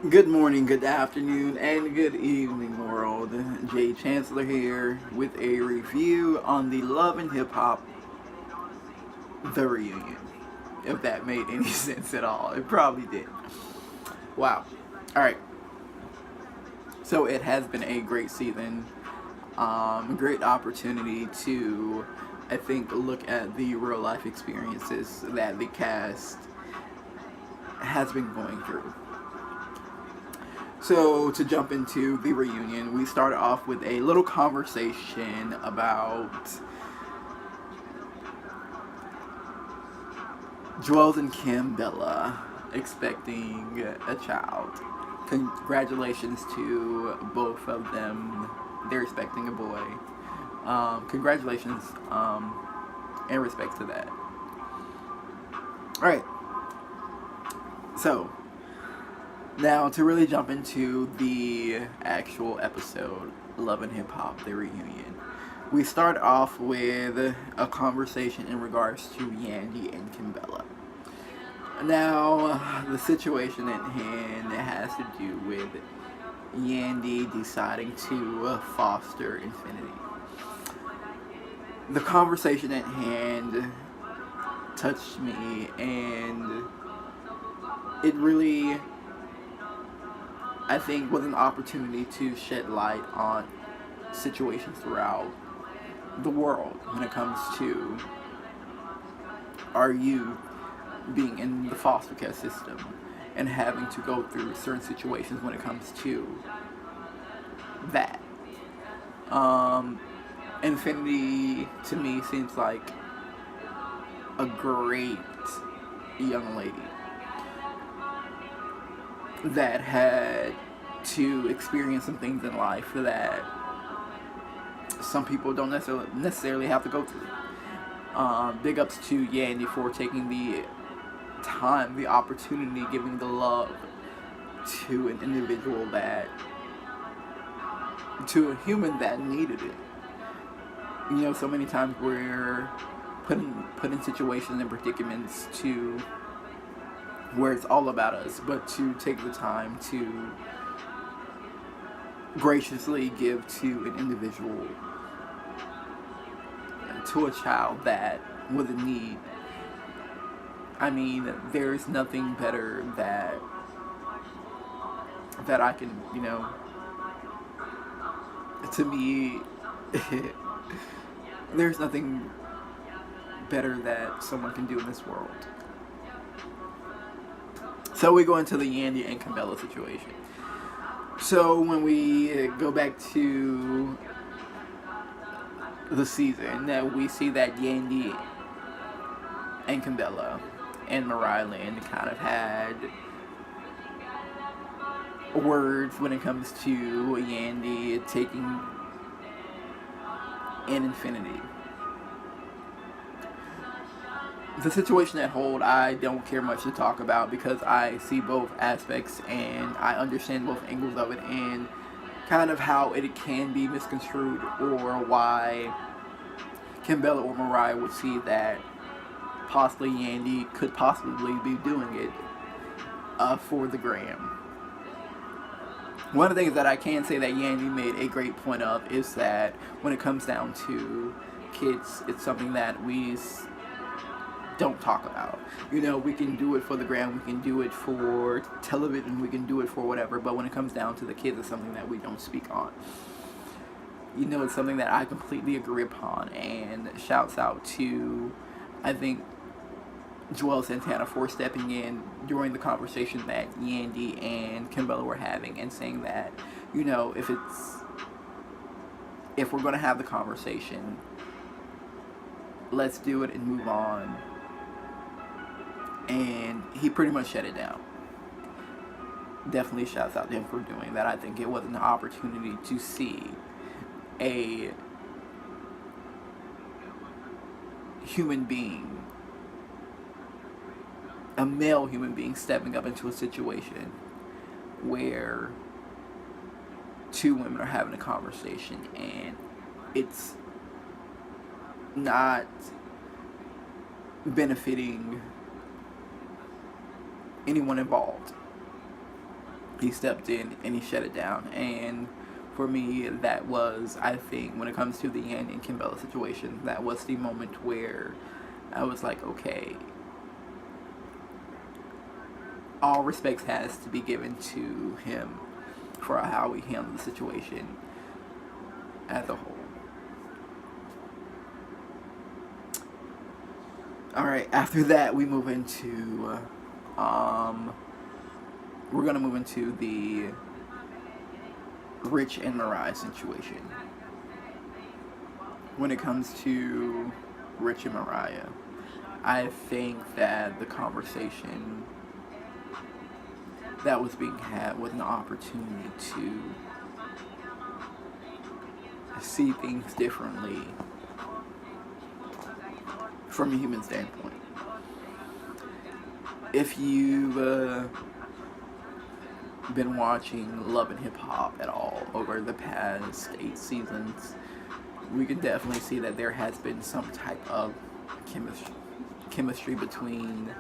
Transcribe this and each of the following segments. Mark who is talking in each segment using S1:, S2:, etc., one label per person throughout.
S1: Good morning, good afternoon, and good evening, world. Jay Chancellor here with a review on the Love and Hip Hop The Reunion. If that made any sense at all, it probably did. Wow. Alright, so it has been a great season. Great opportunity to, I think, look at the real life experiences that the cast has been going through. So, to jump into the reunion, we started off with a little conversation about Joel and Kim Bella expecting a child. Congratulations to both of them. They're expecting a boy. Congratulations in respect to that. Alright, so now to really jump into the actual episode, Love and Hip Hop, the reunion. We start off with a conversation in regards to Yandy and Kimbella. Now, the situation at hand has to do with Yandy deciding to foster Infinity. The conversation at hand touched me, and it really, I think, was an opportunity to shed light on situations throughout the world when it comes to our youth being in the foster care system and having to go through certain situations when it comes to that. Infinity to me seems like a great young lady that had to experience some things in life that some people don't necessarily have to go through. Big ups to Yandy for taking the time, the opportunity, giving the love to an individual to a human that needed it. You know, so many times we're put in situations and predicaments to where it's all about us, but to take the time to graciously give to an individual, to a child that was in need. I mean, there's nothing better that I can, to me, there's nothing better that someone can do in this world. So we go into the Yandy and Kimbella situation. So when we go back to the season, we see that Yandy and Kimbella and Mariah Lynn kind of had words when it comes to Yandy taking in Infinity. The situation at hold, I don't care much to talk about because I see both aspects and I understand both angles of it and kind of how it can be misconstrued, or why Kimbella or Mariah would see that possibly Yandy could possibly be doing it for the gram. One of the things that I can say that Yandy made a great point of is that when it comes down to kids, it's something that we don't talk about. You know, we can do it for the gram, we can do it for television, we can do it for whatever, but when it comes down to the kids, it's something that we don't speak on. You know, it's something that I completely agree upon, and shouts out to, I think, Joel Santana for stepping in during the conversation that Yandy and Kimbella were having and saying that, you know, if we're going to have the conversation, let's do it and move on. And he pretty much shut it down. Definitely shouts out to him for doing that. I think it was an opportunity to see a human being, a male human being, stepping up into a situation where two women are having a conversation and it's not benefiting anyone involved. he stepped in and he shut it down. And for me, that was, I think, when it comes to the Yandy and Kimbella situation, that was the moment where I was like, okay, all respect has to be given to him for how he handled the situation as a whole. Alright, after that we move into we're gonna move into the Rich and Mariah situation. When it comes to Rich and Mariah, I think that the conversation that was being had was an opportunity to see things differently from a human standpoint. If you've been watching Love and Hip Hop at all over the past 8 seasons, we can definitely see that there has been some type of chemistry between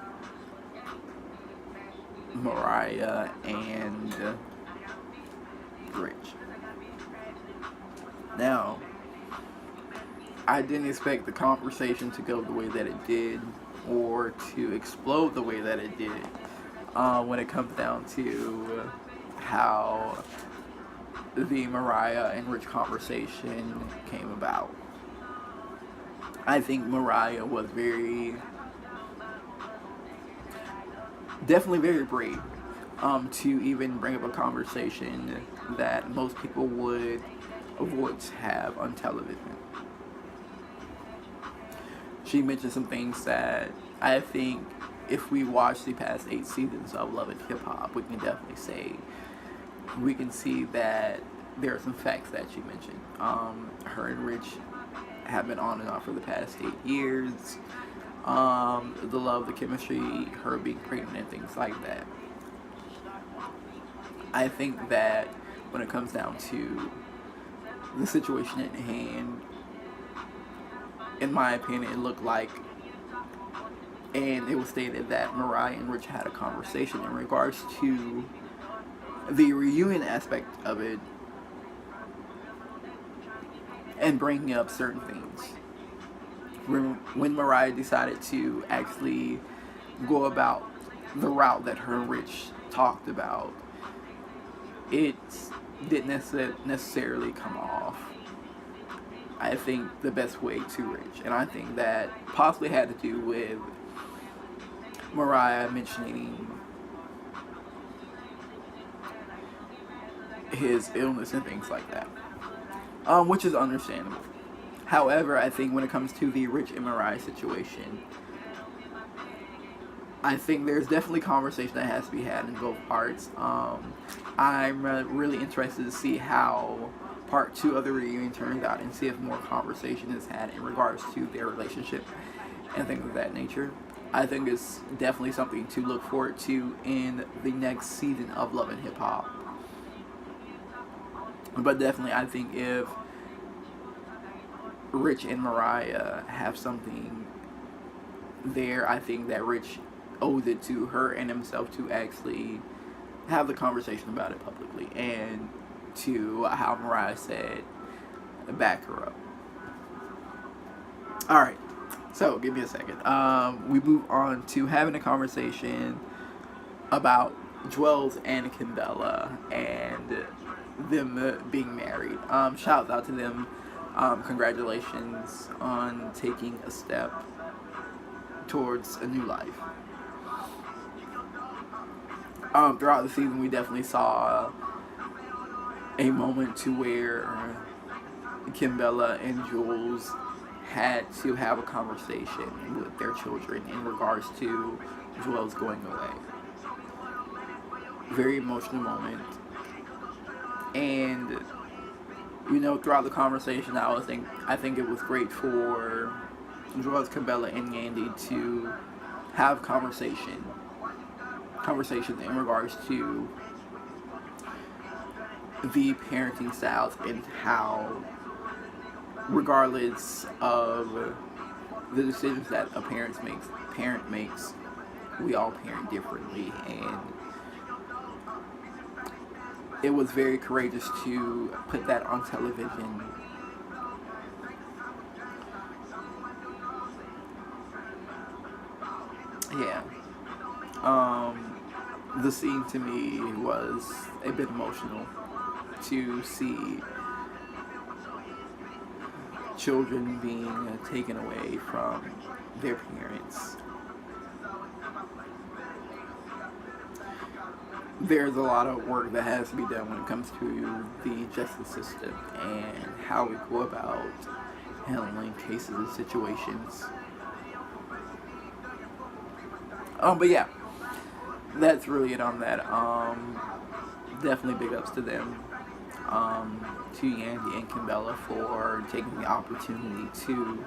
S1: Mariah and Rich. Now, I didn't expect the conversation to go the way that it did, or to explode the way that it did, when it comes down to how the Mariah and Rich conversation came about. I think Mariah was definitely very brave, to even bring up a conversation that most people would avoid to have on television. She mentioned some things that I think if we watch the past 8 seasons of Love and Hip Hop, we can definitely say, we can see that there are some facts that she mentioned. Her and Rich have been on and off for the past 8 years. The love, the chemistry, her being pregnant and things like that. I think that when it comes down to the situation at hand, in my opinion, it looked like, and it was stated that Mariah and Rich had a conversation in regards to the reunion aspect of it, and bringing up certain things. When Mariah decided to actually go about the route that her and Rich talked about, it didn't necessarily come off, I think, the best way to Rich. And I think that possibly had to do with Mariah mentioning his illness and things like that, which is understandable. However, I think when it comes to the Rich and Mariah situation, I think there's definitely conversation that has to be had in both parts. I'm really interested to see how part 2 of the reunion turns out, and see if more conversation is had in regards to their relationship and things of that nature. I think it's definitely something to look forward to in the next season of Love and Hip Hop. But definitely, I think if Rich and Mariah have something there, I think that Rich owes it to her and himself to actually have the conversation about it publicly, and to how Mariah said, back her up. Alright, so give me a second. We move on to having a conversation about Juelz and Kimbella and them being married. Shout out to them. Congratulations on taking a step towards a new life. Throughout the season, we definitely saw a moment to where Kimbella and Juelz had to have a conversation with their children in regards to Juelz going away. Very emotional moment. And, you know, throughout the conversation, I think it was great for Juelz, Kimbella, and Yandy to have conversations in regards to the parenting styles, and how, regardless of the decisions that a parent makes, we all parent differently, and it was very courageous to put that on television. Yeah. The scene to me was a bit emotional to see children being taken away from their parents. There's a lot of work that has to be done when it comes to the justice system and how we go about handling cases and situations. But yeah, that's really it on that. Definitely big ups to them, to Yandy and Kimbella for taking the opportunity to,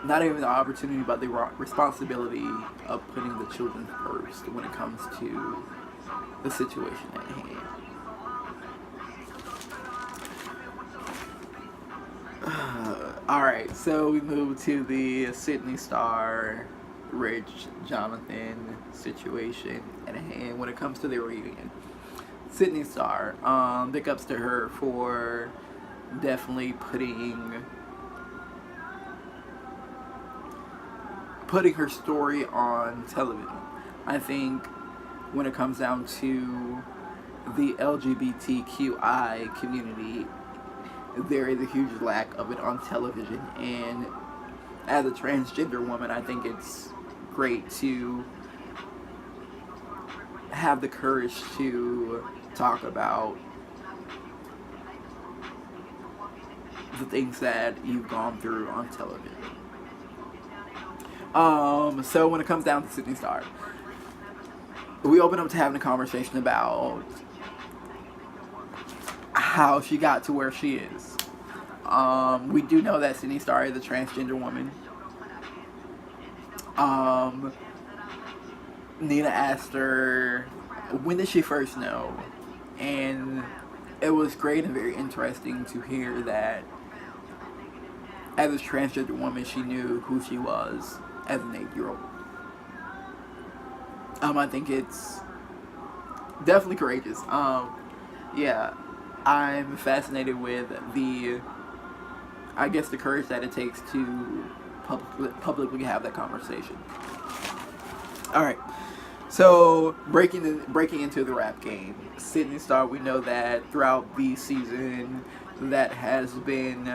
S1: not even the opportunity, but the responsibility of putting the children first when it comes to the situation at hand. Alright, so we move to the Sydney Star, Rich, Jonathan situation at hand when it comes to their reunion. Sydney Star, big ups to her for definitely putting her story on television. I think when it comes down to the LGBTQI community, there is a huge lack of it on television, and as a transgender woman, I think it's great to have the courage to talk about the things that you've gone through on television. So when it comes down to Sydney Star, we open up to having a conversation about how she got to where she is. We do know that Sydney Star is a transgender woman. Nina asked her, when did she first know? And it was great and very interesting to hear that as a transgender woman, she knew who she was as an 8-year-old. I think it's definitely courageous. Yeah, I'm fascinated with the courage that it takes to publicly have that conversation. All right, so breaking into the rap game, Sydney Star. We know that throughout the season, that has been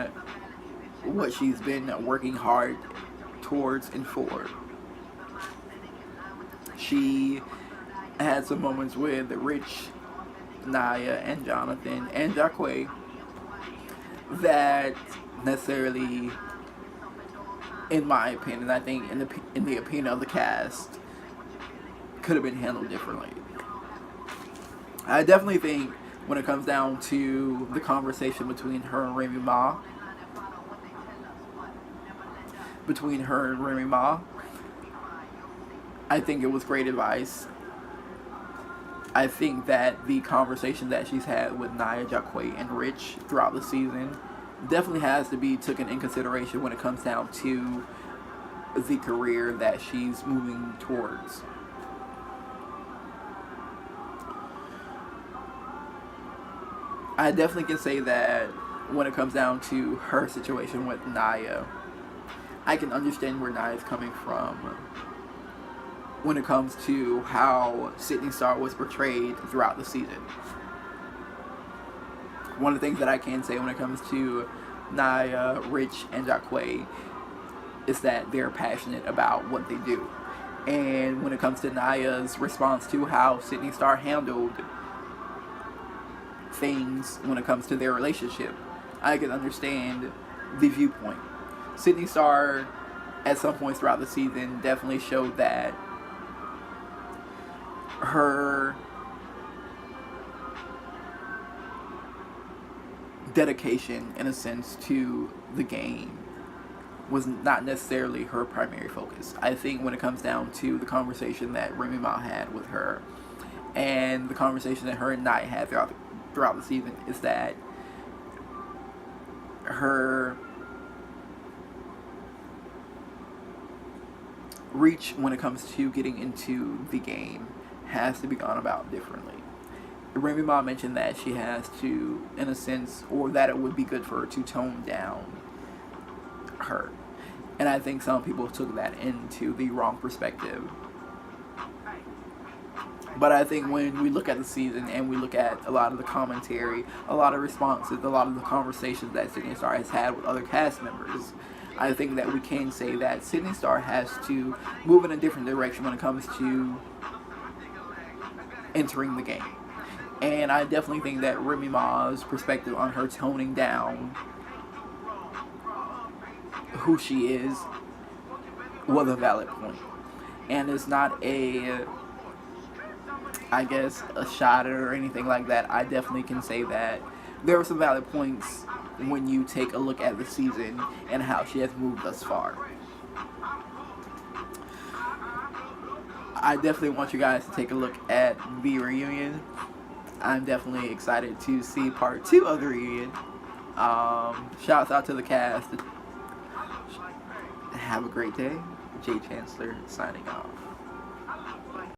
S1: what she's been working hard towards and for. She had some moments with Rich, Naya, and Jonathan, and Jacquay that necessarily, in my opinion, I think in the opinion of the cast, could have been handled differently. I definitely think when it comes down to the conversation between her and Remy Ma, I think it was great advice. I think that the conversation that she's had with Naya, Jacquay, and Rich throughout the season definitely has to be taken in consideration when it comes down to the career that she's moving towards. I definitely can say that when it comes down to her situation with Naya, I can understand where Naya's coming from when it comes to how Sydney Star was portrayed throughout the season. One of the things that I can say when it comes to Naya, Rich, and Jacquay is that they're passionate about what they do. And when it comes to Naya's response to how Sydney Star handled things when it comes to their relationship, I can understand the viewpoint. Sydney Star, at some points throughout the season, definitely showed that her dedication, in a sense, to the game was not necessarily her primary focus. I think when it comes down to the conversation that Remy Ma had with her and the conversation that her and Naya had throughout the season, is that her reach when it comes to getting into the game has to be gone about differently. Remy Ma mentioned that she has to, in a sense, or that it would be good for her to tone down her. And I think some people took that into the wrong perspective. But I think when we look at the season and we look at a lot of the commentary, a lot of responses, a lot of the conversations that Sydney Star has had with other cast members, I think that we can say that Sydney Star has to move in a different direction when it comes to entering the game. And I definitely think that Remy Ma's perspective on her toning down who she is was a valid point. And it's not a, I guess, a shot or anything like that. I definitely can say that there were some valid points when you take a look at the season and how she has moved thus far. I definitely want you guys to take a look at the reunion. I'm definitely excited to see part 2 of the reunion. Shouts out to the cast. Have a great day. Jay Chancellor signing off.